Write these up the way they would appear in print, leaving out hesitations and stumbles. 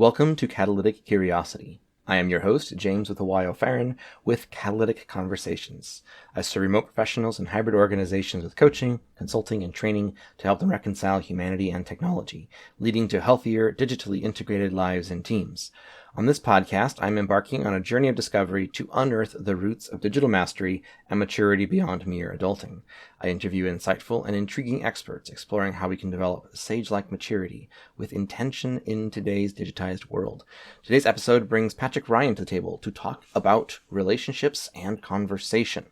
Welcome to Catalytic Curiosity. I am your host, Jaymes with a Y O'Farron, with Catalytic Conversations. I serve remote professionals and hybrid organizations with coaching, consulting, and training to help them reconcile humanity and technology, leading to healthier, digitally integrated lives and teams. On this podcast, I'm embarking on a journey of discovery to unearth the roots of digital mastery and maturity beyond mere adulting. I interview insightful and intriguing experts exploring how we can develop sage-like maturity with intention in today's digitized world. Today's episode brings Patrick Ryan to the table to talk about relationships and conversation.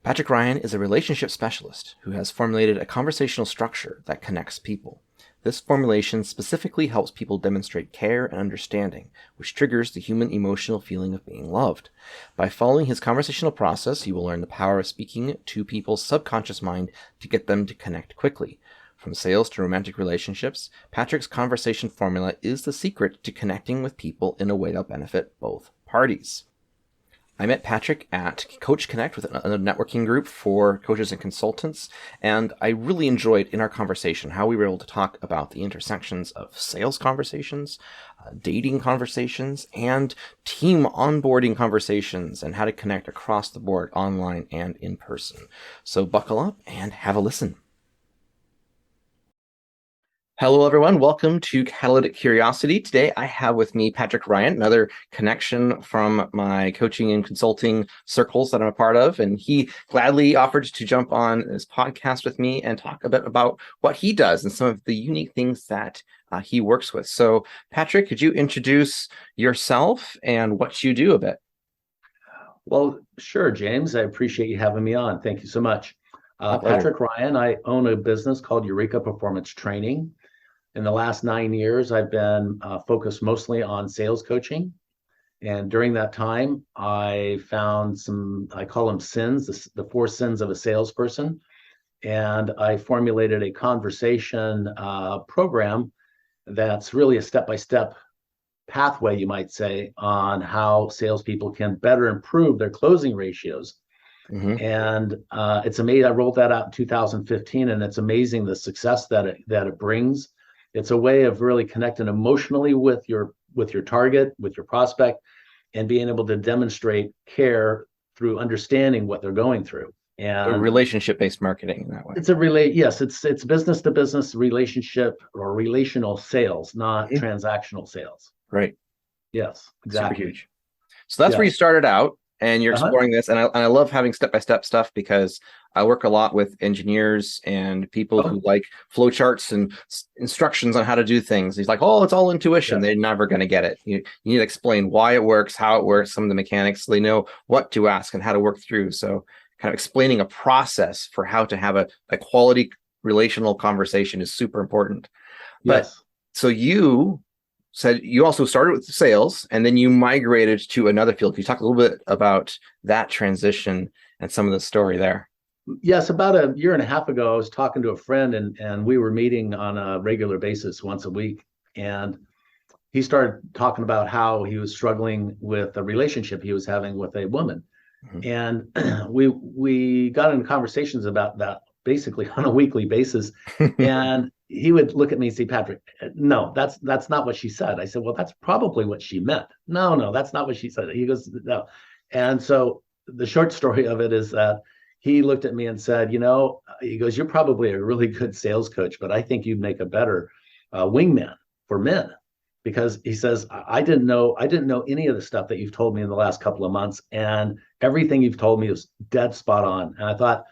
Patrick Ryan is a relationship specialist who has formulated a conversational structure that connects people. This formulation specifically helps people demonstrate care and understanding, which triggers the human emotional feeling of being loved. By following his conversational process, you will learn the power of speaking to people's subconscious mind to get them to connect quickly. From sales to romantic relationships, Patrick's conversation formula is the secret to connecting with people in a way that'll benefit both parties. I met Patrick at Coach Connect with a networking group for coaches and consultants, and I really enjoyed in our conversation how we were able to talk about the intersections of sales conversations, dating conversations, and team onboarding conversations, and how to connect across the board, online and in person. So buckle up and have a listen. Hello, everyone. Welcome to Catalytic Curiosity. Today, I have with me Patrick Ryan, another connection from my coaching and consulting circles that I'm a part of. And he gladly offered to jump on this podcast with me and talk a bit about what he does and some of the unique things that he works with. So, Patrick, could you introduce yourself and what you do a bit? Well, sure, James. I appreciate you having me on. Thank you so much. Patrick Ryan, I own a business called Eureka Performance Training. In the last 9 years, I've been focused mostly on sales coaching. And during that time, I found I call them sins, the 4 sins of a salesperson. And I formulated a conversation program that's really a step-by-step pathway, you might say, on how salespeople can better improve their closing ratios. Mm-hmm. And it's amazing. I rolled that out in 2015, and it's amazing the success that it brings. It's a way of really connecting emotionally with your target, with your prospect, and being able to demonstrate care through understanding what they're going through. And relationship-based marketing in that way. It's business to business relationship or relational sales, not transactional sales. Right. Yes, exactly. Super huge. So that's where you started out. And you're exploring this, and I love having step-by-step stuff because I work a lot with engineers and people who like flowcharts and instructions on how to do things. He's like, oh, it's all intuition. They're never going to get it. You need to explain why it works, how it works, some of the mechanics, so they know what to ask and how to work through. So kind of explaining a process for how to have a quality relational conversation is super important. But so you said you also started with sales and then you migrated to another field. Can you talk a little bit about that transition and some of the story there? Yes, about a year and a half ago, I was talking to a friend and we were meeting on a regular basis once a week. And he started talking about how he was struggling with a relationship he was having with a woman. Mm-hmm. And we got into conversations about that basically on a weekly basis. And he would look at me and say, Patrick, no, that's not what she said. I said, well, that's probably what she meant. No, that's not what she said. He goes, no. And so the short story of it is that he looked at me and said, he goes, you're probably a really good sales coach, but I think you'd make a better wingman for men. Because he says, I didn't know any of the stuff that you've told me in the last couple of months. And everything you've told me is dead spot on. And I thought,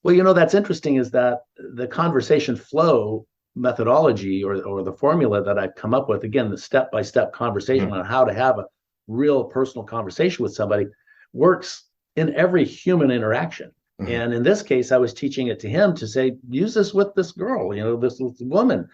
well, that's interesting is that the conversation flow methodology or the formula that I've come up with, again, the step-by-step conversation on how to have a real personal conversation with somebody works in every human interaction. Mm-hmm. And in this case, I was teaching it to him to say, use this with this girl, this woman,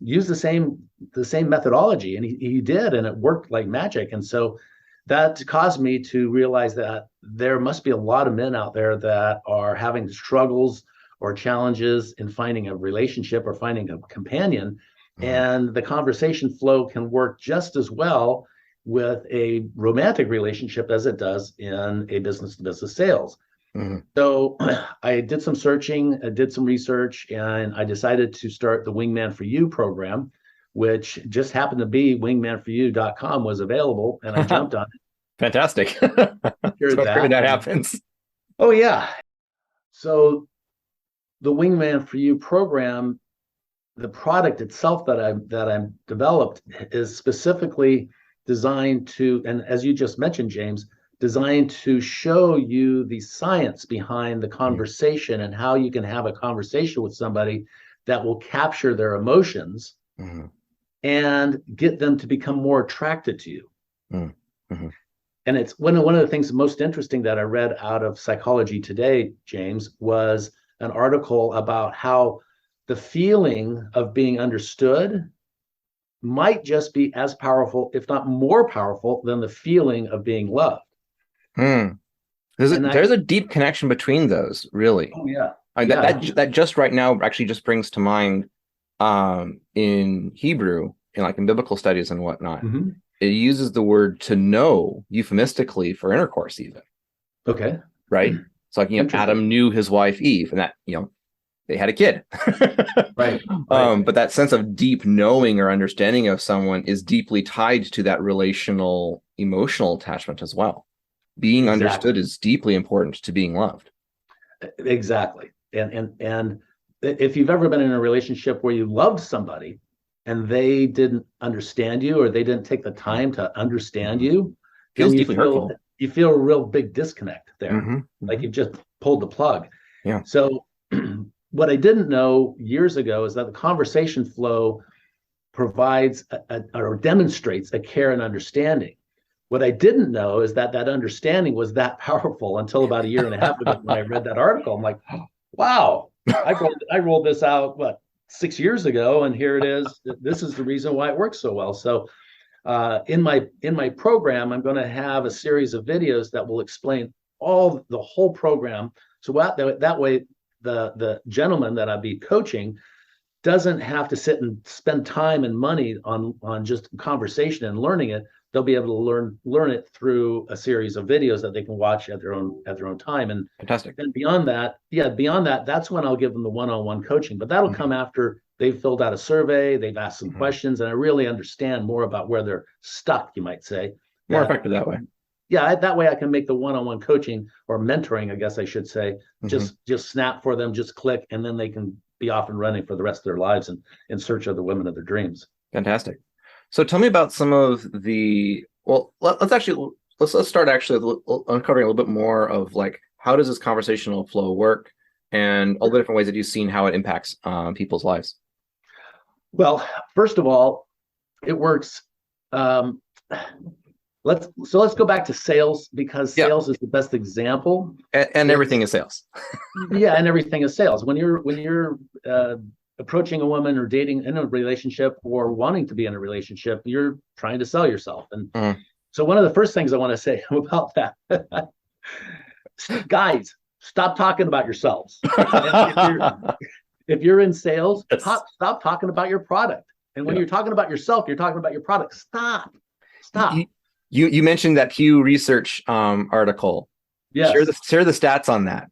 use the same methodology. And he did, and it worked like magic. And so that caused me to realize that there must be a lot of men out there that are having struggles or challenges in finding a relationship or finding a companion. Mm-hmm. And the conversation flow can work just as well with a romantic relationship as it does in a business-to-business sales. Mm-hmm. So I did some searching, I did some research, and I decided to start the Wingman for You program, which just happened to be wingmanforyou.com was available, and I jumped on it. Fantastic. Secured So great that and, happens. oh yeah. So the Wingman for You program, the product itself that I'm developed is specifically designed to, and as you just mentioned, Jaymes, designed to show you the science behind the conversation and how you can have a conversation with somebody that will capture their emotions and get them to become more attracted to you. And it's one of the things most interesting that I read out of Psychology Today, Jaymes, was an article about how the feeling of being understood might just be as powerful, if not more powerful, than the feeling of being loved. There's a deep connection between those, really. Oh yeah. That just right now actually just brings to mind in Hebrew, in biblical studies and whatnot, it uses the word to know euphemistically for intercourse, even. Okay. Right. So Adam knew his wife Eve, and that they had a kid. Right. But that sense of deep knowing or understanding of someone is deeply tied to that relational, emotional attachment as well. Being understood is deeply important to being loved. Exactly. And if you've ever been in a relationship where you loved somebody and they didn't understand you, or they didn't take the time to understand you, feels deeply hurtful. You feel a real big disconnect there. Like you've just pulled the plug. Yeah. So what I didn't know years ago is that the conversation flow provides or demonstrates a care and understanding. What I didn't know is that understanding was that powerful until about a year and a half ago when I read that article. I'm like, wow, I rolled this out, 6 years ago, and here it is. This is the reason why it works so well. So in my program, I'm going to have a series of videos that will explain the whole program. So that way, the gentleman that I'll be coaching doesn't have to sit and spend time and money on just conversation and learning it. They'll be able to learn it through a series of videos that they can watch at their own time. And fantastic. And beyond that, that's when I'll give them the one-on-one coaching. But that'll come after they've filled out a survey, they've asked some questions, and I really understand more about where they're stuck, you might say. More effective that way. Yeah, that way I can make the one-on-one coaching, or mentoring, I guess I should say, just snap for them, just click, and then they can be off and running for the rest of their lives and in search of the women of their dreams. Fantastic. So tell me about some of the, let's start actually uncovering a little bit more of how does this conversational flow work, and all the different ways that you've seen how it impacts people's lives. Well, first of all, it works. Let's go back to sales, because sales is the best example. And everything is sales. Yeah, and everything is sales. When you're approaching a woman or dating in a relationship or wanting to be in a relationship, you're trying to sell yourself. And so one of the first things I want to say about that, guys, stop talking about yourselves. If you're in sales, stop talking about your product. And when you're talking about yourself, you're talking about your product. Stop. You mentioned that Pew Research article. Yes. Share the stats on that.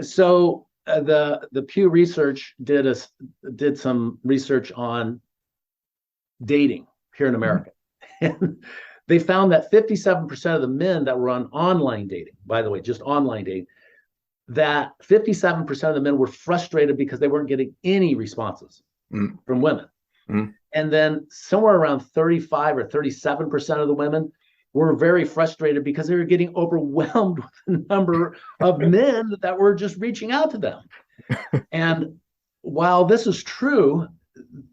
So the Pew Research did some research on dating here in America. And they found that 57% of the men that were on online dating, by the way, just online dating, that 57% of the men were frustrated because they weren't getting any responses from women. And then somewhere around 35 or 37% of the women were very frustrated because they were getting overwhelmed with the number of men that were just reaching out to them. And while this is true,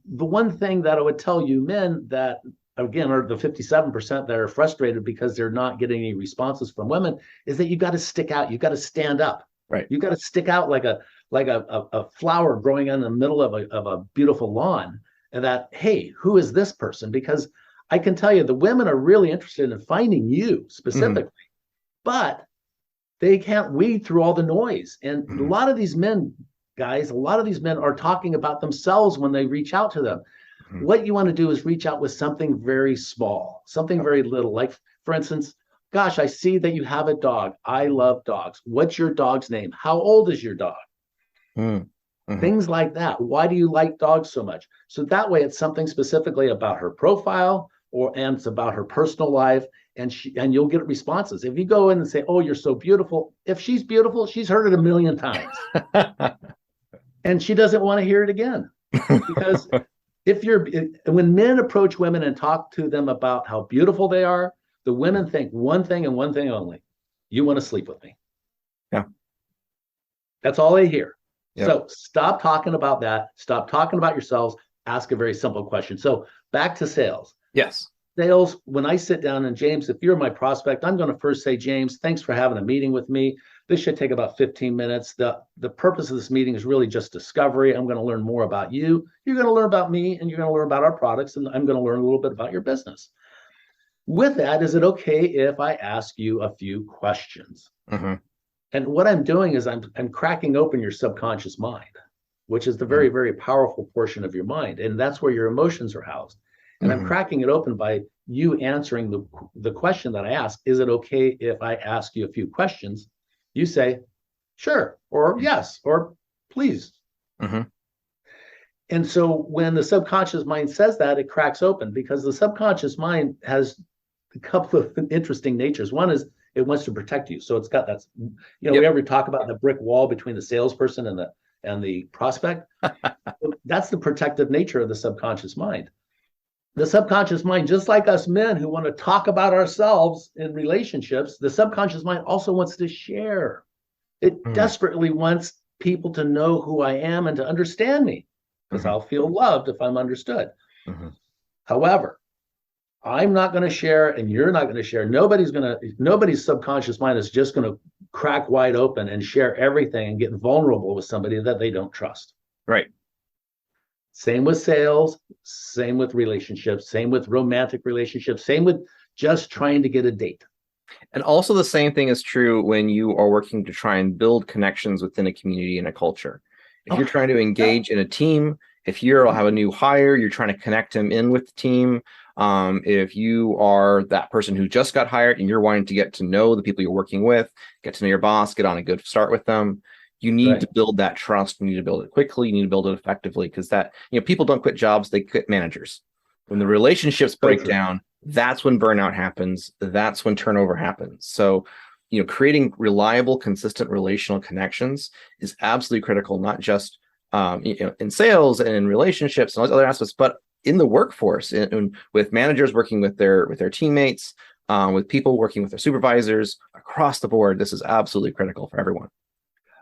the one thing that I would tell you men that, again, are the 57% that are frustrated because they're not getting any responses from women, is that you got to stick out. You got to stand up. Right. You got to stick out like a flower growing in the middle of a beautiful lawn. And that, hey, who is this person? Because I can tell you the women are really interested in finding you specifically, but they can't weed through all the noise. And a lot of these men, guys, are talking about themselves when they reach out to them. What you want to do is reach out with something very small, something very little. Like, for instance, gosh, I see that you have a dog. I love dogs. What's your dog's name? How old is your dog? Things like that. Why do you like dogs so much? So that way it's something specifically about her profile and it's about her personal life, and you'll get responses. If you go in and say, "Oh, you're so beautiful," if she's beautiful, she's heard it a million times. And she doesn't want to hear it again. Because when men approach women and talk to them about how beautiful they are, the women think one thing and one thing only: you want to sleep with me. Yeah. That's all they hear. Yep. So stop talking about that. Stop talking about yourselves. Ask a very simple question. So back to sales. Yes. Sales, when I sit down, and Jaymes, if you're my prospect, I'm going to first say, "Jaymes, thanks for having a meeting with me. This should take about 15 minutes. The purpose of this meeting is really just discovery. I'm going to learn more about you. You're going to learn about me, and you're going to learn about our products, and I'm going to learn a little bit about your business. With that, is it okay if I ask you a few questions?" And what I'm doing is I'm cracking open your subconscious mind, which is the very, very powerful portion of your mind. And that's where your emotions are housed. And I'm cracking it open by you answering the question that I ask. Is it okay if I ask you a few questions? You say, "Sure," or "Yes," or "Please." And so when the subconscious mind says that, it cracks open, because the subconscious mind has a couple of interesting natures. One is it wants to protect you. So it's got that, we ever talk about the brick wall between the salesperson and the prospect. That's the protective nature of the subconscious mind. The subconscious mind, just like us men who want to talk about ourselves in relationships, the subconscious mind also wants to share. It desperately wants people to know who I am and to understand me, because I'll feel loved if I'm understood. However, I'm not going to share, and you're not going to share. Nobody's subconscious mind is just going to crack wide open and share everything and get vulnerable with somebody that they don't trust. Right. Same with sales, same with relationships, same with romantic relationships, same with just trying to get a date. And also the same thing is true when you are working to try and build connections within a community and a culture. If you're trying to engage in a team, if you'll have a new hire, you're trying to connect him in with the team. If you are that person who just got hired and you're wanting to get to know the people you're working with, get to know your boss, get on a good start with them, you need to build that trust. You need to build it quickly. You need to build it effectively, because people don't quit jobs, they quit managers. When the relationships break down, that's when burnout happens. That's when turnover happens. So, creating reliable, consistent relational connections is absolutely critical, not just in sales and in relationships and all those other aspects, but in the workforce, and with managers working with their teammates, with people working with their supervisors across the board. This is absolutely critical for everyone.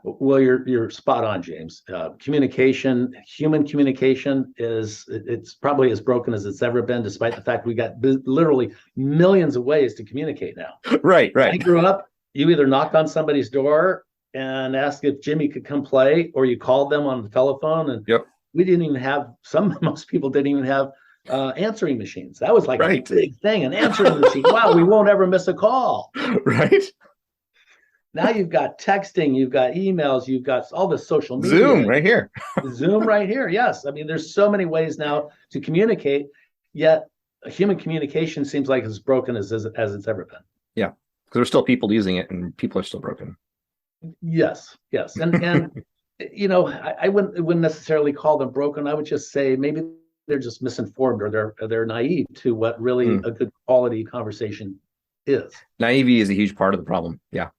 Well, you're spot on, Jaymes. Communication, human communication, it's probably as broken as it's ever been, despite the fact we got literally millions of ways to communicate now. Right. I grew up, you either knocked on somebody's door and asked if Jimmy could come play, or you called them on the telephone, and we didn't even have, most people didn't even have answering machines. That was like a big thing, an answering machine. Wow, we won't ever miss a call. Right. Now you've got texting, you've got emails, you've got all the social media. Zoom right here. Zoom right here. Yes. I mean, there's so many ways now to communicate, yet human communication seems like as broken as it's ever been. Yeah. Because there's still people using it and people are still broken. Yes. And I wouldn't necessarily call them broken. I would just say maybe they're just misinformed, or they're naive to what really a good quality conversation is. Naivety is a huge part of the problem. Yeah.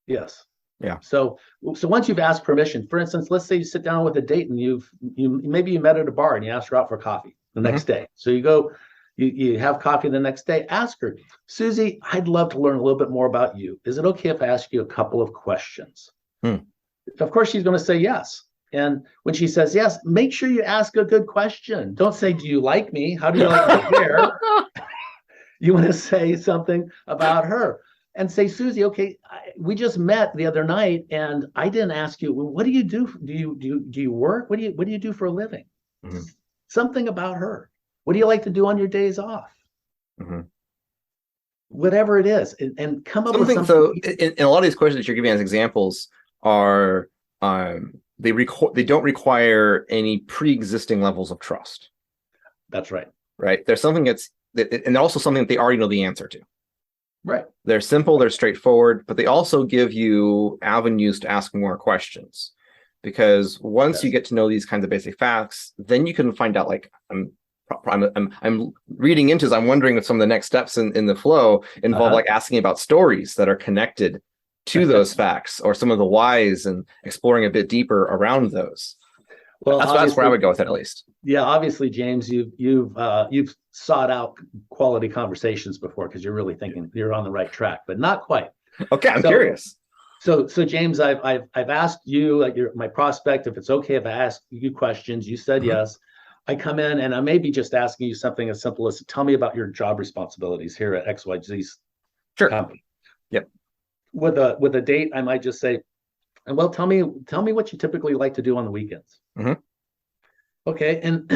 Yes. Yeah. So once you've asked permission, for instance, let's say you sit down with a date and maybe you met at a bar and you asked her out for coffee the next day. So you go, you have coffee the next day. Ask her, "Susie, I'd love to learn a little bit more about you. Is it okay if I ask you a couple of questions?" Of course, she's going to say yes. And when she says yes, make sure you ask a good question. Don't say, "Do you like me? How do you like my hair?" You want to say something about her. And say, "Susie, okay, we just met the other night, and I didn't ask you, what do you do? Do you work? What do you do for a living?" Something about her. What do you like to do on your days off? Whatever it is, and come up with something. So, in a lot of these questions that you're giving as examples are they don't require any pre-existing levels of trust. That's right. Right. There's something and also something that they already know the answer to. Right. They're simple, they're straightforward, but they also give you avenues to ask more questions, because once you Yes. get to know these kinds of basic facts, then you can find out, like, I'm reading into this. I'm wondering if some of the next steps in the flow involve Uh-huh. like asking about stories that are connected to those facts, or some of the whys, and exploring a bit deeper around those. Well, That's where I obviously, would go with it, at least. yeah, obviously, James, you've sought out quality conversations before because you're really thinking you're on the right track, but not quite. Okay, I'm So, curious. so James, I've asked you, like, you're my prospect, if it's okay if I ask you questions. You said Mhm. yes. I come in and I may be just asking you something as simple as, tell me about your job responsibilities here at XYZ's Sure. company. Yep. With a date, I might just say, well, tell me what you typically like to do on the weekends. Mhm. Okay, and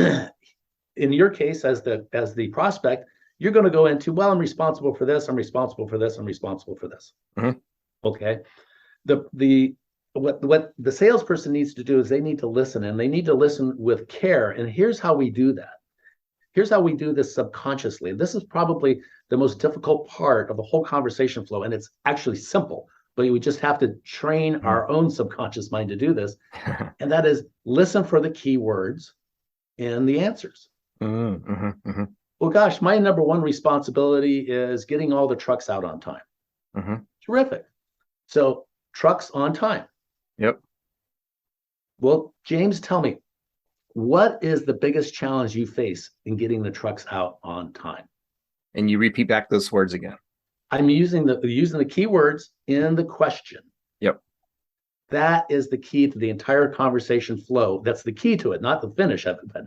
in your case, as the prospect, you're going to go into, well, I'm responsible for this, I'm responsible for this, I'm responsible for this. Mhm. Okay, the what the salesperson needs to do is they need to listen, and they need to listen with care. And here's how we do that. Here's how we do this subconsciously. This is probably the most difficult part of the whole conversation flow, and it's actually simple, but we just have to train Mhm. our own subconscious mind to do this. And that is, listen for the key words in the answers. Mhm. Mhm. Mhm. Well, gosh, my number one responsibility is getting all the trucks out on time. Mhm. Terrific. So, trucks on time. Yep. Well, James, tell me, what is the biggest challenge you face in getting the trucks out on time? And you repeat back those words again. I'm using the keywords in the question. Yep. That is the key to the entire conversation flow. That's the key to it, not the finish of it. But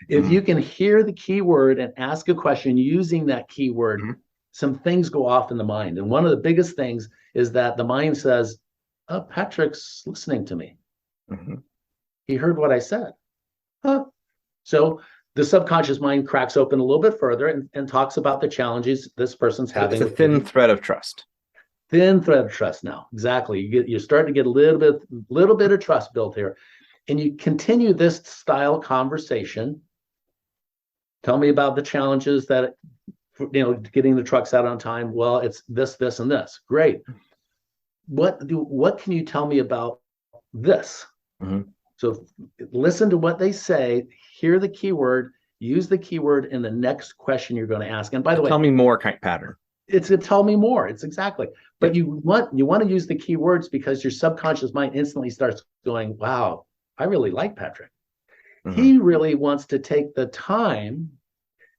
if Mhm. you can hear the keyword and ask a question using that keyword, Mhm. some things go off in the mind. And one of the biggest things is that the mind says, oh, Patrick's listening to me. Mhm. He heard what I said. Huh. So the subconscious mind cracks open a little bit further and talks about the challenges this person's It's having a with thin getting thread of trust. thin thread of trust now. Exactly. You're starting to get a little bit of trust built here. And you continue this style conversation. Tell me about the challenges that, getting the trucks out on time. Well, it's this, this, and this. Great. What can you tell me about this? Mhm. So listen to what they say, hear the keyword, use the keyword in the next question you're going to ask. And by the way, Tell me more kind pattern. it's a tell me more. It's exactly. But Yep. you want to use the keywords because your subconscious mind instantly starts going, wow, I really like Patrick. Mhm. He really wants to take the time,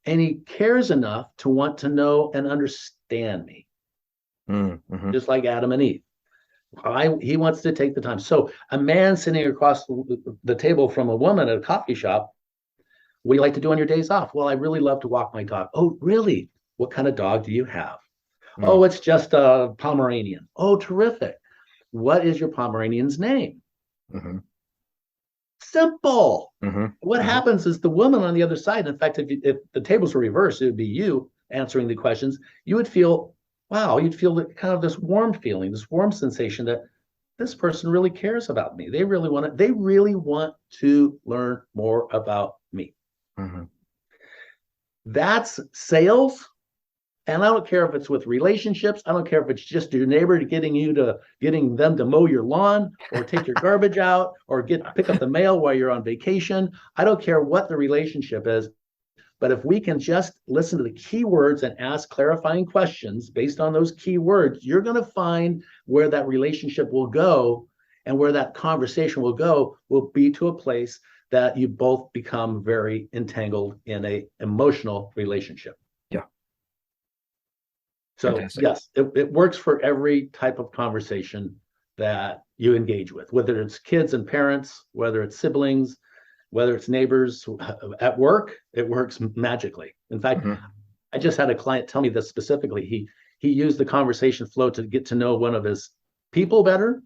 and he cares enough to want to know and understand me, Mhm. just like Adam and Eve. He wants to take the time. So a man sitting across the table from a woman at a coffee shop, what do you like to do on your days off? Well, I really love to walk my dog. Oh, really? What kind of dog do you have? Mhm. Oh, it's just a Pomeranian. Oh, terrific. What is your Pomeranian's name? Mhm. Simple. Mhm. What Mhm. happens is the woman on the other side, in fact, if the tables were reversed, it would be you answering the questions. You would feel, wow, you'd feel kind of this warm feeling, this warm sensation that this person really cares about me. They really want to learn more about me. Mhm. That's sales. And I don't care if it's with relationships. I don't care if it's just your neighbor getting them to mow your lawn or take your garbage out or pick up the mail while you're on vacation. I don't care what the relationship is. But if we can just listen to the keywords and ask clarifying questions based on those keywords, you're going to find where that relationship will go, and where that conversation will go will be to a place that you both become very entangled in a emotional relationship. Yeah. So Fantastic. yes, it works for every type of conversation that you engage with, whether it's kids and parents, whether it's siblings, whether it's neighbors at work. It works magically. In fact, Mhm. I just had a client tell me this specifically. He used the conversation flow to get to know one of his people better,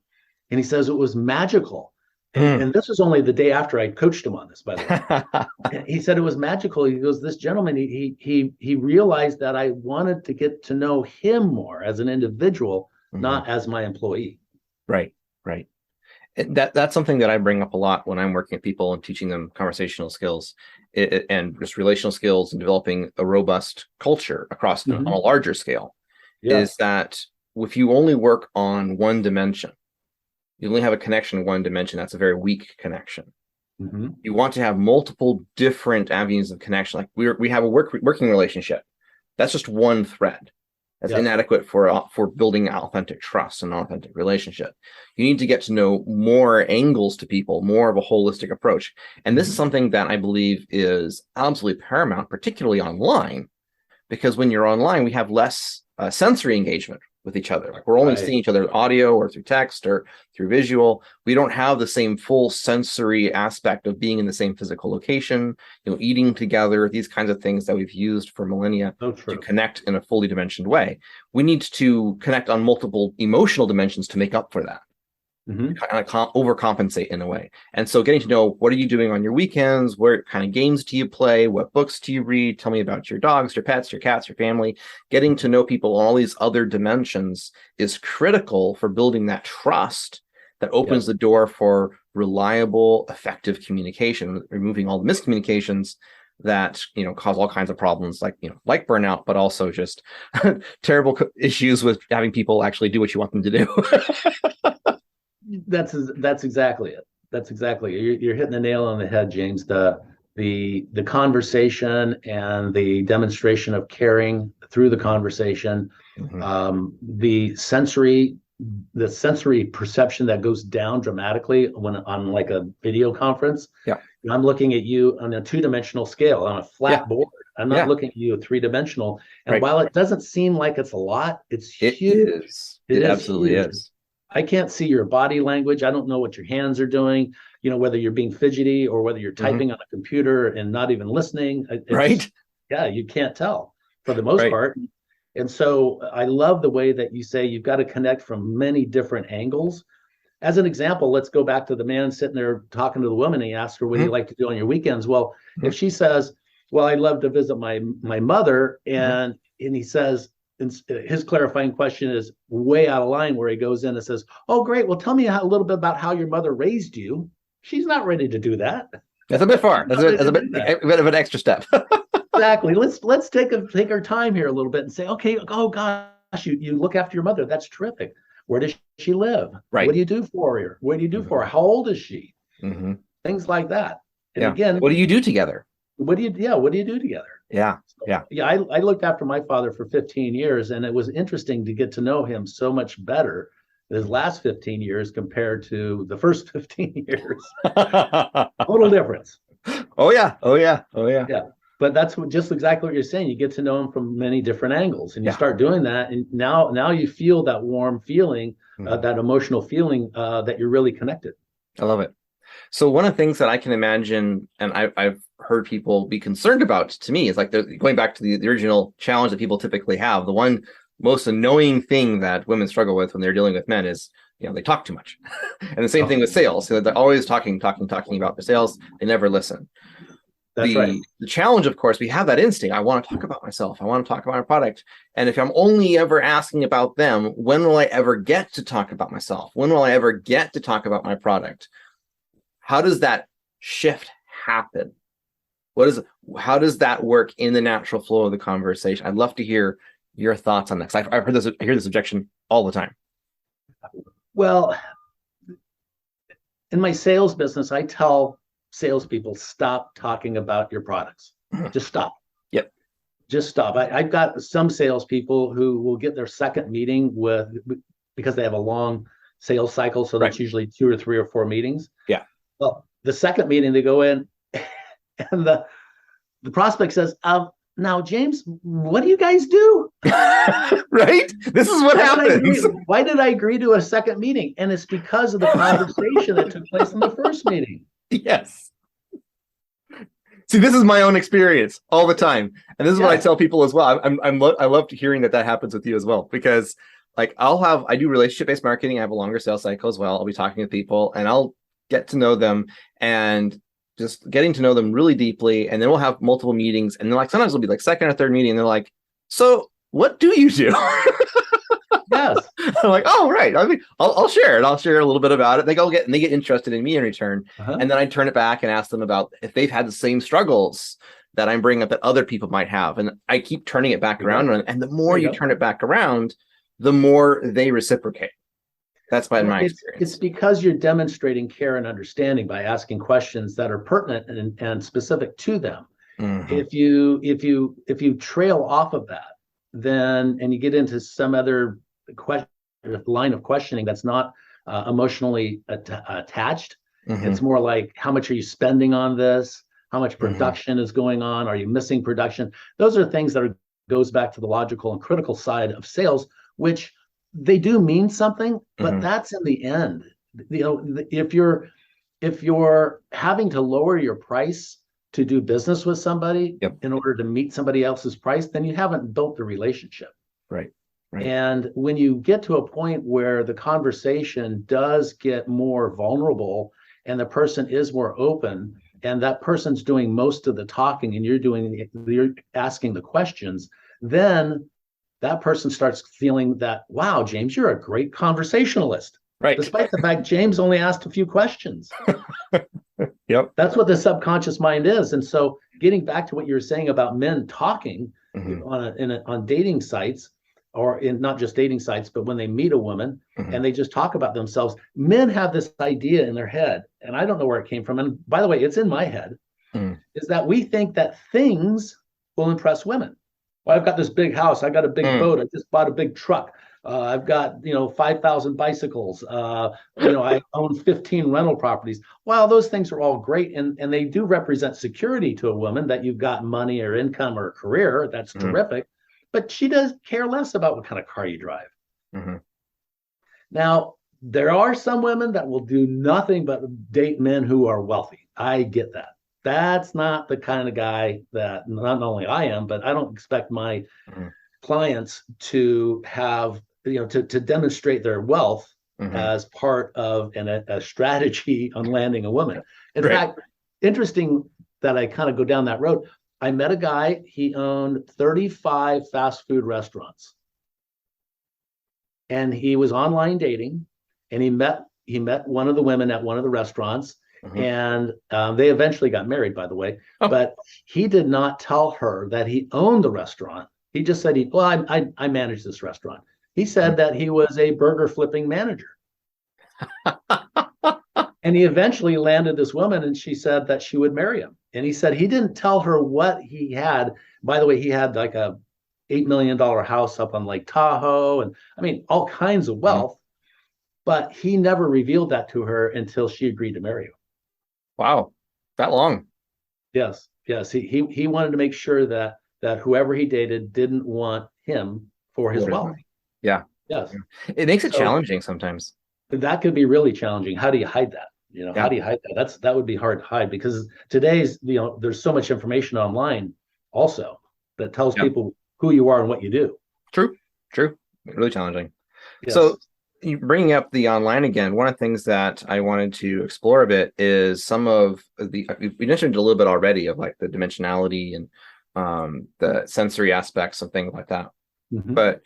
and he says it was magical. And, Mm. and this was only the day after I coached him on this, by the way. He said it was magical. He goes, this gentleman, he realized that I wanted to get to know him more as an individual, Mhm. not as my employee. Right. Right. That's something that I bring up a lot when I'm working with people and teaching them conversational skills, and just relational skills, and developing a robust culture across on a Mm-hmm. larger scale. Is Yes. that if you only work on one dimension, you only have a connection in one dimension. That's a very weak connection. Mm-hmm. You want to have multiple different avenues of connection. Like we have a working relationship. That's just one thread. That's inadequate for building authentic trust and authentic relationship. You need to get to know more angles to people, more of a holistic approach. And this is something that I believe is absolutely paramount, particularly online, because when you're online, we have less sensory engagement with each other. Like we're only seeing each other audio or through text or through visual. We don't have the same full sensory aspect of being in the same physical location, eating together, these kinds of things that we've used for millennia to connect in a fully dimensioned way. We need to connect on multiple emotional dimensions to make up for that. Kind of overcompensate in a way. And so getting to know, what are you doing on your weekends? What kind of games do you play? What books do you read? Tell me about your dogs, your pets, your cats, your family. Getting to know people on all these other dimensions is critical for building that trust that opens the door for reliable, effective communication, removing all the miscommunications that cause all kinds of problems, like burnout, but also just terrible issues with having people actually do what you want them to do. That's exactly it. That's exactly it. You're hitting the nail on the head, James. The conversation and the demonstration of caring through the conversation, the sensory perception that goes down dramatically when on like a video conference. I'm looking at you on a 2-dimensional scale on a flat board. I'm not looking at you 3-dimensional. And while it doesn't seem like it's a lot, it's huge. It absolutely is. I can't see your body language. I don't know what your hands are doing, whether you're being fidgety or whether you're typing on a computer and not even listening. You can't tell for the most part. And so I love the way that you say you've got to connect from many different angles. As an example, let's go back to the man sitting there talking to the woman. And he asked her, what do you like to do on your weekends? Well, if she says, well, I love to visit my mother. And he says, his clarifying question is way out of line, where he goes in and says, oh, great. Well, tell me a little bit about how your mother raised you. She's not ready to do that. That's a bit far. That's a bit of an extra step. Exactly. Let's take our time here a little bit and say, okay, oh gosh, you look after your mother. That's terrific. Where does she live? Right. What do you do for her? What do you do for her? How old is she? Things like that. And again, what do you do together? What do you do together? I looked after my father for 15 years, and it was interesting to get to know him so much better his last 15 years compared to the first 15 years. Total difference. Yeah. But that's just exactly what you're saying. You get to know him from many different angles, and you start doing that, and now you feel that warm feeling, that emotional feeling that you're really connected. I love it. So one of the things that I can imagine, and I've heard people be concerned about, to me, is like going back to the original challenge that people typically have. The one most annoying thing that women struggle with when they're dealing with men is, they talk too much. And the same thing with sales. So they're always talking about their sales. They never listen. That's right. The challenge, of course, we have that instinct. I want to talk about myself. I want to talk about my product. And if I'm only ever asking about them, when will I ever get to talk about myself? When will I ever get to talk about my product? How does that shift happen? How does that work in the natural flow of the conversation? I'd love to hear your thoughts on this. I hear this objection all the time. Well, in my sales business, I tell salespeople, stop talking about your products. Just stop. Yep. Just stop. I've got some salespeople who will get their second meeting because they have a long sales cycle. So that's usually 2 or 3 or 4 meetings. Yeah. Well, the second meeting they go in and the prospect says, now, James, what do you guys do? Right? This is what happens. Why did I agree to a second meeting? And it's because of the conversation that took place in the first meeting. Yes. See, this is my own experience all the time. And this is what I tell people as well. I love hearing that happens with you as well, because like I do relationship-based marketing. I have a longer sales cycle as well. I'll be talking to people and I'll get to know them, and just getting to know them really deeply. And then we'll have multiple meetings. And then like sometimes it'll be like second or third meeting. And they're like, so what do you do? Yes. I'm like, oh, right. I mean, I'll share it. I'll share a little bit about it. They get interested in me in return. And then I turn it back and ask them about if they've had the same struggles that I'm bringing up that other people might have. And I keep turning it back around. And the more you turn it back around, the more they reciprocate. That's my It's experience. because you're demonstrating care and understanding by asking questions that are pertinent and specific to them. Hmm. If you trail off of that, then and you get into some other question line of questioning that's not emotionally attached. Hmm. It's more like, how much are you spending on this? How much Hmm. production is going on? Are you missing production? Those are things that goes back to the logical and critical side of sales, which they do mean something, but Hmm. that's in the end. If you're having to lower your price to do business with somebody Yep. in order to meet somebody else's price, then you haven't built the relationship. Right. Right. And when you get to a point where the conversation does get more vulnerable and the person is more open and that person's doing most of the talking and you're asking the questions, then that person starts feeling that, wow, Jaymes, you're a great conversationalist, Right. despite the fact Jaymes only asked a few questions. Yep. That's what the subconscious mind is. And so, getting back to what you were saying about men talking Hmm. on dating sites, or in not just dating sites, but when they meet a woman Hmm. and they just talk about themselves, men have this idea in their head, and I don't know where it came from. And by the way, it's in my head, Hmm. is that we think that things will impress women. Well, I've got this big house. I got a big Hmm. boat. I just bought a big truck. I've got 5,000 bicycles. I own 15 rental properties. While those things are all great and they do represent security to a woman that you've got money or income or a career, that's Hmm. terrific. But she does care less about what kind of car you drive. Hmm. Now, there are some women that will do nothing but date men who are wealthy. I get that. That's not the kind of guy that not only I am, but I don't expect my Hmm. clients to have, to demonstrate their wealth Hmm. as part of a strategy on landing a woman. In Right. fact, interesting that I kind of go down that road. I met a guy, he owned 35 fast food restaurants and he was online dating and he met one of the women at one of the restaurants Hmm. and they eventually got married, by the way. Oh. But he did not tell her that he owned the restaurant. He just said I manage this restaurant. He said that he was a burger flipping manager. And he eventually landed this woman and she said that she would marry him. And he said he didn't tell her what he had. By the way, he had like a $8 million house up on Lake Tahoe and I mean all kinds of Mhm. wealth, but he never revealed that to her until she agreed to marry him. Wow. That long. Yes, yes. He wanted to make sure that whoever he dated didn't want him for his What is wealth. mine? Yeah. Yes. Yeah. It makes it So challenging sometimes. that could be really challenging. How do you hide that? How Yeah. do you hide that? That would be hard to hide because today's, there's so much information online also that tells Yeah. people who you are and what you do. True. True. Really challenging. Yes. So you bringing up the online again, one of the things that I wanted to explore a bit is some of we mentioned a little bit already of like the dimensionality and the sensory aspects and things like that. Mm-hmm. But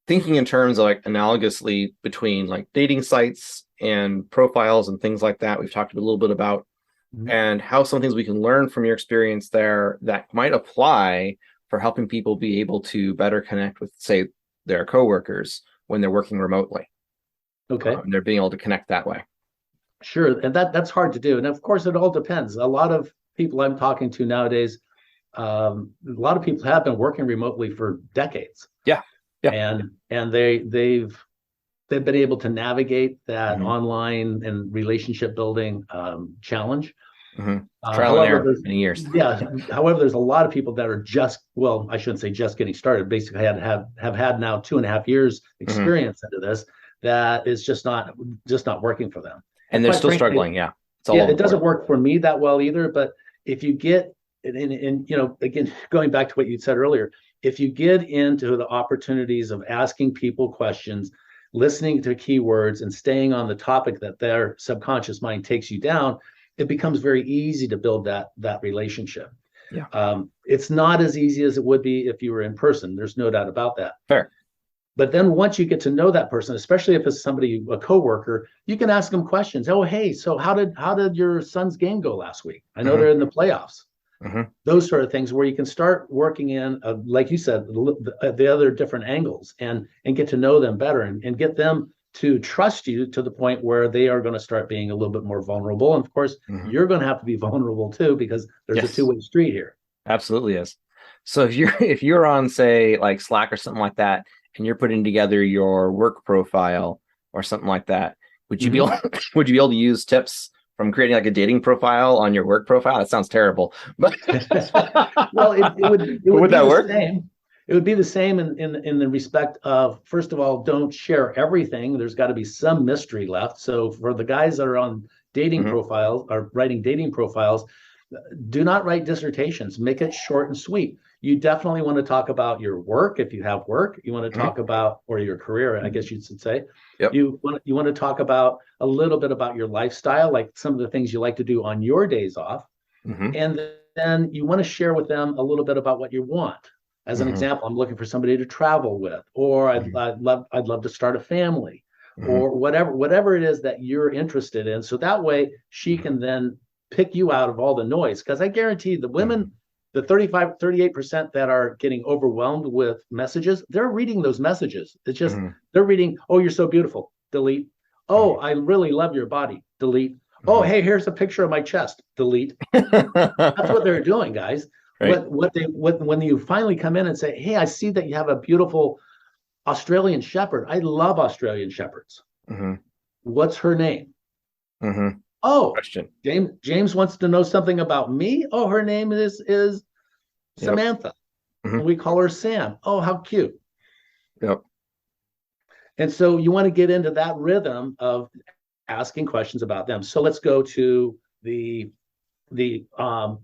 thinking in terms of like analogously between like dating sites and profiles and things like that, we've talked a little bit about Mm-hmm. and how some things we can learn from your experience there that might apply for helping people be able to better connect with, say, their coworkers when they're working remotely. Okay. They're being able to connect that way. Sure. And that's hard to do. And of course, it all depends. A lot of people I'm talking to nowadays, a lot of people have been working remotely for decades, Yeah. Yeah. and they've been able to navigate that Hmm. online and relationship building challenge. Hmm. Trial and However, error for many years. there's a lot of people that are well, I shouldn't say just getting started. Basically, have had now 2.5 years Hmm. experience into this that is just not working for them. And And they're quite still frankly, struggling. Yeah. It's all yeah, over it the board. doesn't work for me that well either. But if you get and again, going back to what you said earlier, if you get into the opportunities of asking people questions, listening to keywords, and staying on the topic that their subconscious mind takes you down, it becomes very easy to build that relationship. Yeah. It's not as easy as it would be if you were in person. There's no doubt about that. Fair. But then once you get to know that person, especially if it's somebody, a coworker, you can ask them questions. Oh, hey, so how did your son's game go last week? I know Hmm. they're in the playoffs. Hmm. Those sort of things where you can start working in, like you said, the other different angles and get to know them better and get them to trust you to the point where they are going to start being a little bit more vulnerable. And of course, you're going to have to be vulnerable too, because there's a two-way street here. Absolutely is. So if you're on, say, like Slack or something like that, and you're putting together your work profile or something like that, would you be able would you be able to use tips from creating like a dating profile on your work profile? That sounds terrible, but well, it would be that the work? same. It would be the same in the respect of, first of all, don't share everything. There's got to be some mystery left. So for the guys that are on dating profiles or writing dating profiles, do not write dissertations. Make it short and sweet. You definitely want to talk about your work if you have work. You want to talk about, or your career, I guess you should say. Yep. You want to talk about a little bit about your lifestyle, like some of the things you like to do on your days off. And then you want to share with them a little bit about what you want. As an example, I'm looking for somebody to travel with, or I'd love to start a family, or whatever it is that you're interested in. So that way she can then pick you out of all the noise. Because I guarantee the women, the 38% that are getting overwhelmed with messages, they're reading those messages. It's just they're reading, oh, you're so beautiful, delete. Oh, I really love your body, delete. Oh, hey, here's a picture of my chest, delete. That's what they're doing, guys. Right. When you finally come in and say, hey, I see that you have a beautiful Australian Shepherd. I love Australian Shepherds. What's her name? Oh, question. James wants to know something about me. Oh, her name is Samantha. And we call her Sam. Oh, how cute. Yep. And so you want to get into that rhythm of asking questions about them. So let's go to the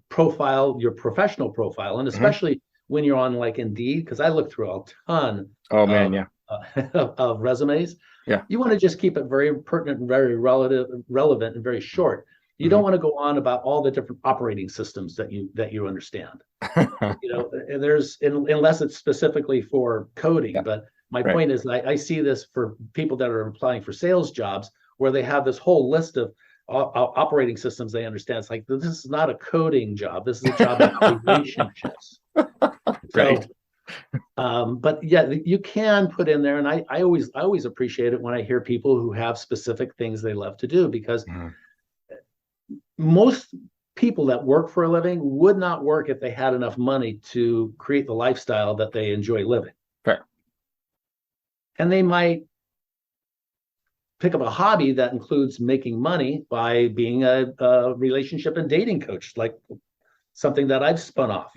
profile, your professional profile, and especially when you're on like Indeed, because I look through a ton of resumes. Yeah, you want to just keep it very pertinent and very relevant and very short. You don't want to go on about all the different operating systems that you understand. There's unless it's specifically for coding. Yeah. But my point is, I see this for people that are applying for sales jobs where they have this whole list of operating systems they understand. It's like, this is not a coding job. This is a job of relationships. Right. So, but yeah, you can put in there, and I always appreciate it when I hear people who have specific things they love to do, because most people that work for a living would not work if they had enough money to create the lifestyle that they enjoy living. Fair. And they might pick up a hobby that includes making money by being a relationship and dating coach, like something that I've spun off.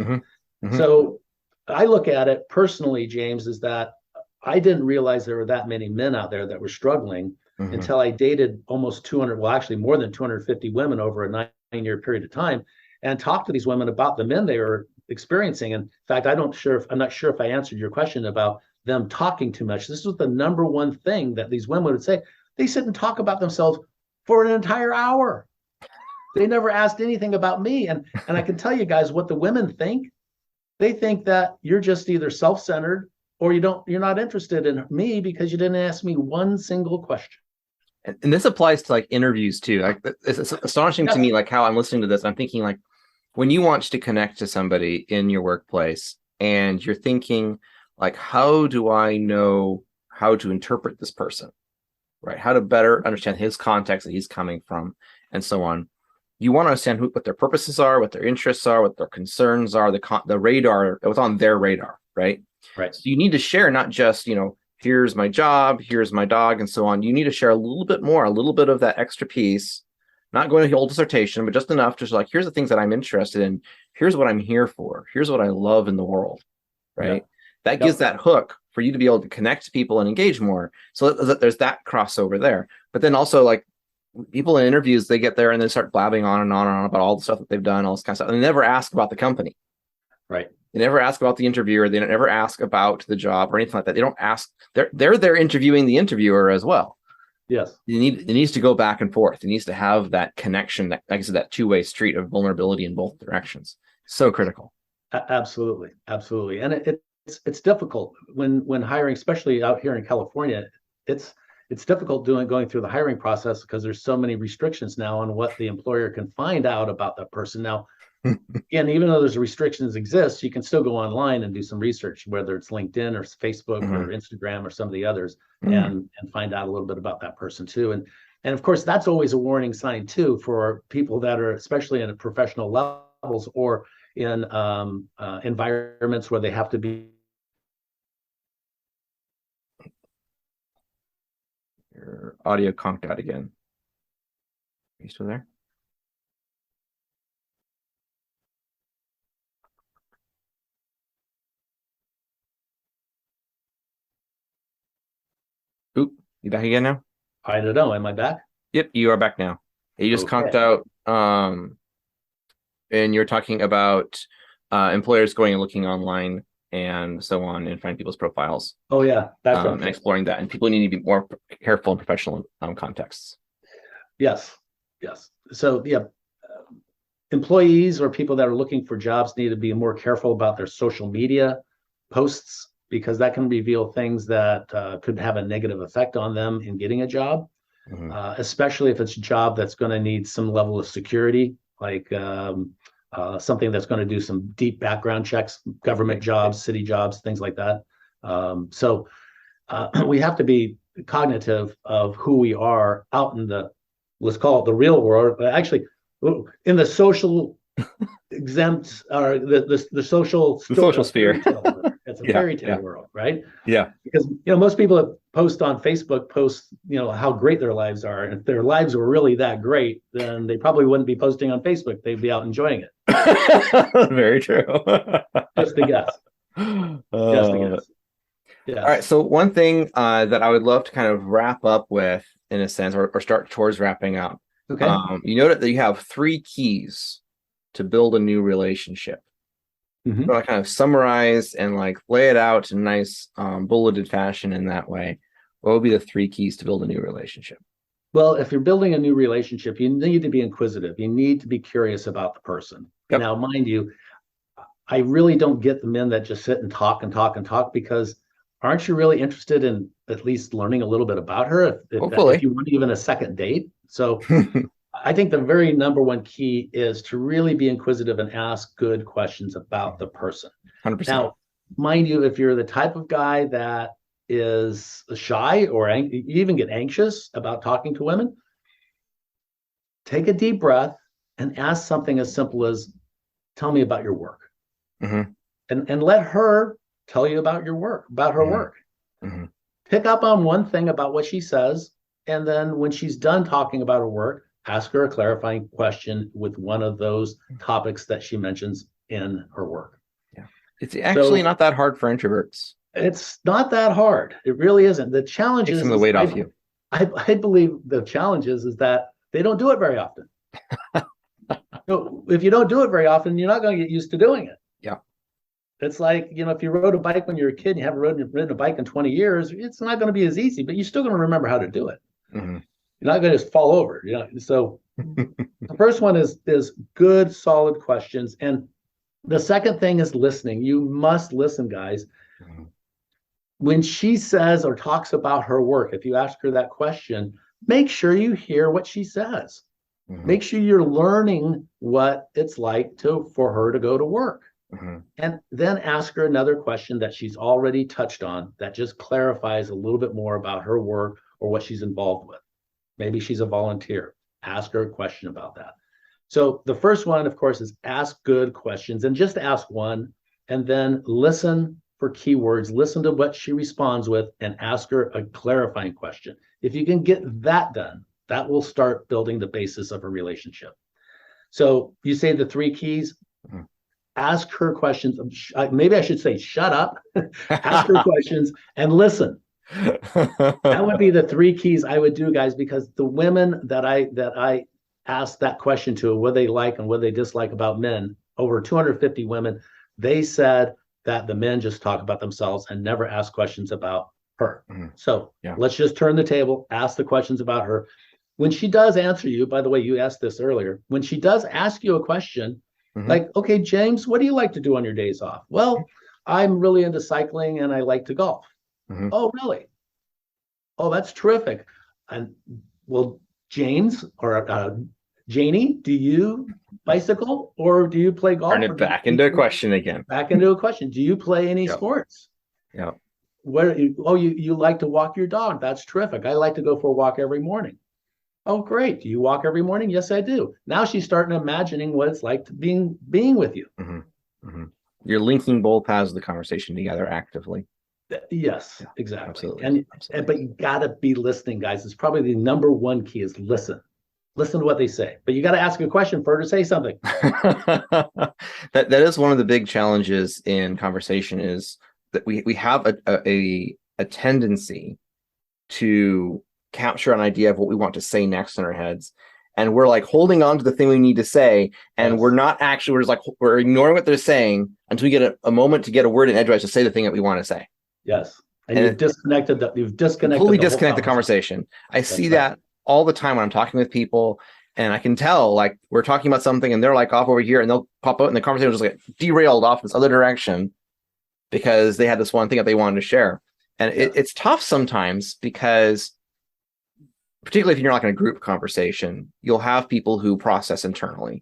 So I look at it personally, James, is that I didn't realize there were that many men out there that were struggling until I dated almost 200, well, actually more than 250 women over a 9-year period of time, and talked to these women about the men they were experiencing. And in fact, I'm not sure if I answered your question about them talking too much. This was the number one thing that these women would say. They sit and talk about themselves for an entire hour. They never asked anything about me. And I can tell you guys what the women think. They think that you're just either self-centered or you're not interested in me because you didn't ask me one single question. And this applies to like interviews too. Like, it's astonishing to me, like how I'm listening to this. I'm thinking like, when you want to connect to somebody in your workplace and you're thinking like, how do I know how to interpret this person? Right? How to better understand his context that he's coming from, and so on. You want to understand what their purposes are, what their interests are, what their concerns are, the radar, what's on their radar, right? Right. So you need to share not just, here's my job, here's my dog, and so on. You need to share a little bit more, a little bit of that extra piece, not going to the whole dissertation, but just enough to like, here's the things that I'm interested in. Here's what I'm here for. Here's what I love in the world, right? Yeah. That gives that hook for you to be able to connect to people and engage more. So there's that crossover there. But then also, like, people in interviews, they get there and they start blabbing on and on and on about all the stuff that they've done, all this kind of stuff. And they never ask about the company. Right. They never ask about the interviewer. They never ask about the job or anything like that. They don't ask. They're there interviewing the interviewer as well. Yes. It needs to go back and forth. It needs to have that connection, like I said, that two-way street of vulnerability in both directions. So critical. Absolutely. Absolutely. And it's difficult when hiring, especially out here in California. It's difficult going through the hiring process because there's so many restrictions now on what the employer can find out about that person. Now, And even though there's restrictions exist, you can still go online and do some research, whether it's LinkedIn or Facebook or Instagram or some of the others, and find out a little bit about that person too. And of course, that's always a warning sign too for people that are, especially in professional levels or in environments where they have to be. Your audio conked out again. Are you still there? Oop, you back again now? I don't know. Am I back? Yep, you are back now. You just conked out, and you're talking about employers going and looking online and so on and find people's profiles. Oh yeah, that's and exploring that, and people need to be more careful in professional contexts. Yes. So yeah, employees or people that are looking for jobs need to be more careful about their social media posts, because that can reveal things that could have a negative effect on them in getting a job, especially if it's a job that's going to need some level of security, like something that's going to do some deep background checks, government jobs, city jobs, things like that. So we have to be cognitive of who we are out in the, let's call it the real world, but actually in the social exempt or the social sphere. It's a fairy tale world, right? Yeah. Because most people that post on Facebook post how great their lives are. And if their lives were really that great, then they probably wouldn't be posting on Facebook. They'd be out enjoying it. Very true. Just a guess. Just a guess. Yeah. All right. So one thing that I would love to kind of wrap up with, in a sense, or start towards wrapping up. Okay. You noted that you have 3 keys to build a new relationship. So I kind of summarize and lay it out in a nice bulleted fashion in that way. What would be the 3 keys to build a new relationship? Well, if you're building a new relationship, you need to be inquisitive. You need to be curious about the person. Yep. Now, mind you, I really don't get the men that just sit and talk, because aren't you really interested in at least learning a little bit about her if you want even a second date? So I think the very number one key is to really be inquisitive and ask good questions about the person. 100%. Now, mind you, if you're the type of guy that is shy or you even get anxious about talking to women, take a deep breath and ask something as simple as, tell me about your work. And let her tell you about your work, about her work. Pick up on one thing about what she says, and then when she's done talking about her work, ask her a clarifying question with one of those topics that she mentions in her work. Yeah. It's actually not that hard for introverts. It's not that hard. It really isn't. The challenge is the weight off you. I believe the challenge is that they don't do it very often. So if you don't do it very often, you're not going to get used to doing it. Yeah. It's like, if you rode a bike when you were a kid and you haven't ridden a bike in 20 years, it's not going to be as easy, but you're still going to remember how to do it. You're not going to just fall over. So the first one is good, solid questions. And the second thing is listening. You must listen, guys. When she says or talks about her work, if you ask her that question, make sure you hear what she says. Make sure you're learning what it's like for her to go to work. And then ask her another question that she's already touched on that just clarifies a little bit more about her work or what she's involved with. Maybe she's a volunteer. Ask her a question about that. So the first one, of course, is ask good questions, and just ask one, and then listen for keywords, listen to what she responds with, and ask her a clarifying question. If you can get that done, that will start building the basis of a relationship. So you say the 3 keys. Ask her questions. Maybe I should say, shut up. Ask her questions and listen. That would be the 3 keys I would do, guys, because the women that I asked that question to, what they like and what they dislike about men, over 250 women, they said that the men just talk about themselves and never ask questions about her. So let's just turn the table, ask the questions about her. When she does answer you, by the way, you asked this earlier, when she does ask you a question, like, okay, James, what do you like to do on your days off? Well, I'm really into cycling and I like to golf. Oh, really? Oh, that's terrific. And well, James, or Janie, do you bicycle or do you play Turn golf or it do you back into a question again. back into a question? Do you play any Yep. sports? Yep. You like to walk your dog. That's terrific. I like to go for a walk every morning. Oh, great. Do you walk every morning? Yes, I do. Now she's starting imagining what it's like to being with you. Mm-hmm. Mm-hmm. You're linking both halves of the conversation together actively. Yes, Yeah, exactly. absolutely. And Absolutely. but you gotta be listening, guys. It's probably the number one key is listen. Listen to what they say. But you got to ask a question for her to say something. That is one of the big challenges in conversation is that we have a tendency to capture an idea of what we want to say next in our heads. And we're like holding on to the thing we need to say. And Yes. we're just like, we're ignoring what they're saying until we get a moment to get a word in edgewise to say the thing that we want to say. Yes. And you've disconnected Completely the whole disconnect the conversation. I see that all the time when I'm talking with people, and I can tell like we're talking about something and they're like off over here and they'll pop out and the conversation was just like derailed off this other direction because they had this one thing that they wanted to share. And it's tough sometimes because particularly if you're not in a group conversation, you'll have people who process internally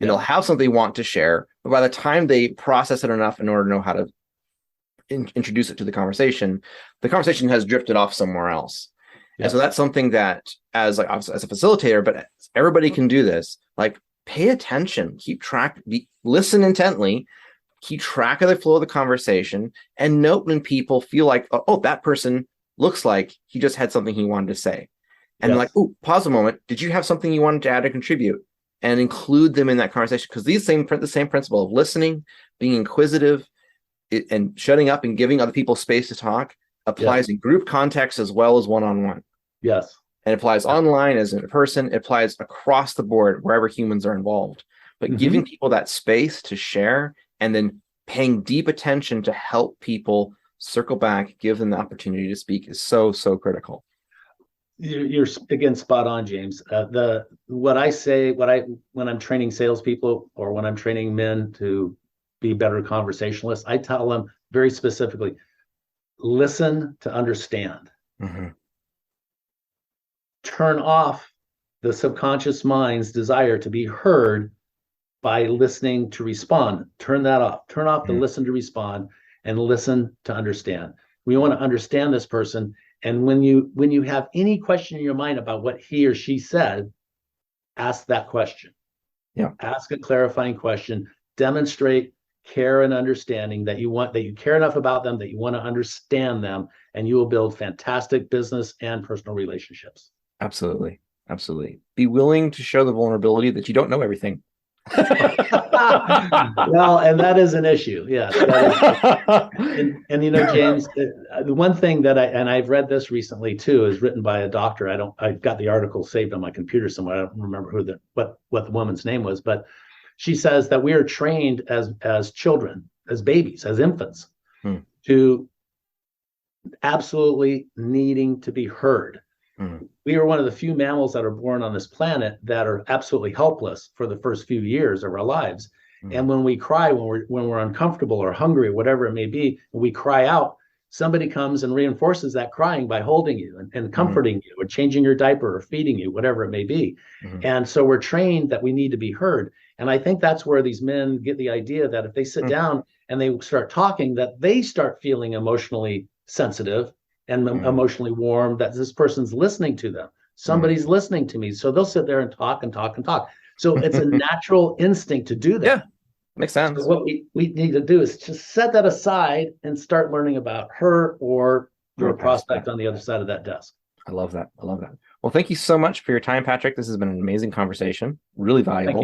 and they'll have something they want to share. But by the time they process it enough in order to know how to introduce it to the conversation has drifted off somewhere else. And so that's something that as a facilitator, but everybody can do this, like pay attention, keep track, listen intently, keep track of the flow of the conversation and note when people feel like, oh, that person looks like he just had something he wanted to say. And like, oh, pause a moment. Did you have something you wanted to add or contribute? And include them in that conversation. Because the same principle of listening, being inquisitive, and shutting up and giving other people space to talk applies in group context as well as one-on-one. Yes. And it applies online as in person. It applies across the board wherever humans are involved. But giving people that space to share and then paying deep attention to help people circle back, give them the opportunity to speak is so critical. You're again spot on, Jaymes. What I say, when I'm training salespeople or when I'm training men to be better conversationalists, I tell them very specifically, listen to understand. Turn off the subconscious mind's desire to be heard by listening to respond. Turn that off. Turn off the listen to respond and listen to understand. We want to understand this person. And when you have any question in your mind about what he or she said, ask that question. Ask a clarifying question. Demonstrate care and understanding that you care enough about them that you want to understand them, and you will build fantastic business and personal relationships. Absolutely. Be willing to show the vulnerability that you don't know everything. Well, and that is an issue. Yes. And Jaymes, the one thing that I've read this recently too, is written by a doctor. I've got the article saved on my computer somewhere. I don't remember what the woman's name was, but she says that we are trained as children, as babies, as infants, to absolutely needing to be heard. We are one of the few mammals that are born on this planet that are absolutely helpless for the first few years of our lives. And when we cry, when we're uncomfortable or hungry or whatever it may be, we cry out, somebody comes and reinforces that crying by holding you and comforting you or changing your diaper or feeding you, whatever it may be. And so we're trained that we need to be heard. And I think that's where these men get the idea that if they sit down and they start talking, that they start feeling emotionally sensitive and emotionally warm, that this person's listening to them. Somebody's listening to me. So they'll sit there and talk and talk and talk. So it's a natural instinct to do that. Yeah, makes sense. So what we need to do is just set that aside and start learning about her or your prospect on the other side of that desk. I love that. Well, thank you so much for your time, Patrick. This has been an amazing conversation. Really valuable.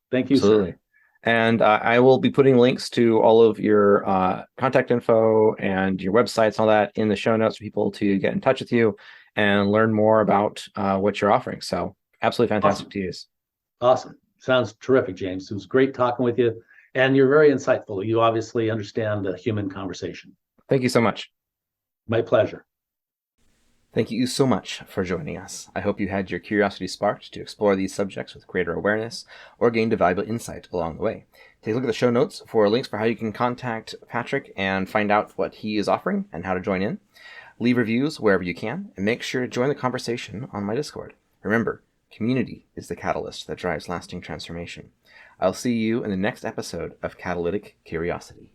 Thank you. Absolutely. Sir. And I will be putting links to all of your contact info and your websites and all that in the show notes for people to get in touch with you and learn more about what you're offering. So absolutely fantastic to use. Awesome. Sounds terrific, Jaymes. It was great talking with you. And you're very insightful. You obviously understand the human conversation. Thank you so much. My pleasure. Thank you so much for joining us. I hope you had your curiosity sparked to explore these subjects with greater awareness or gained a valuable insight along the way. Take a look at the show notes for links for how you can contact Patrick and find out what he is offering and how to join in. Leave reviews wherever you can, and make sure to join the conversation on my Discord. Remember, Community is the catalyst that drives lasting transformation. I'll see you in the next episode of Catalytic Curiosity.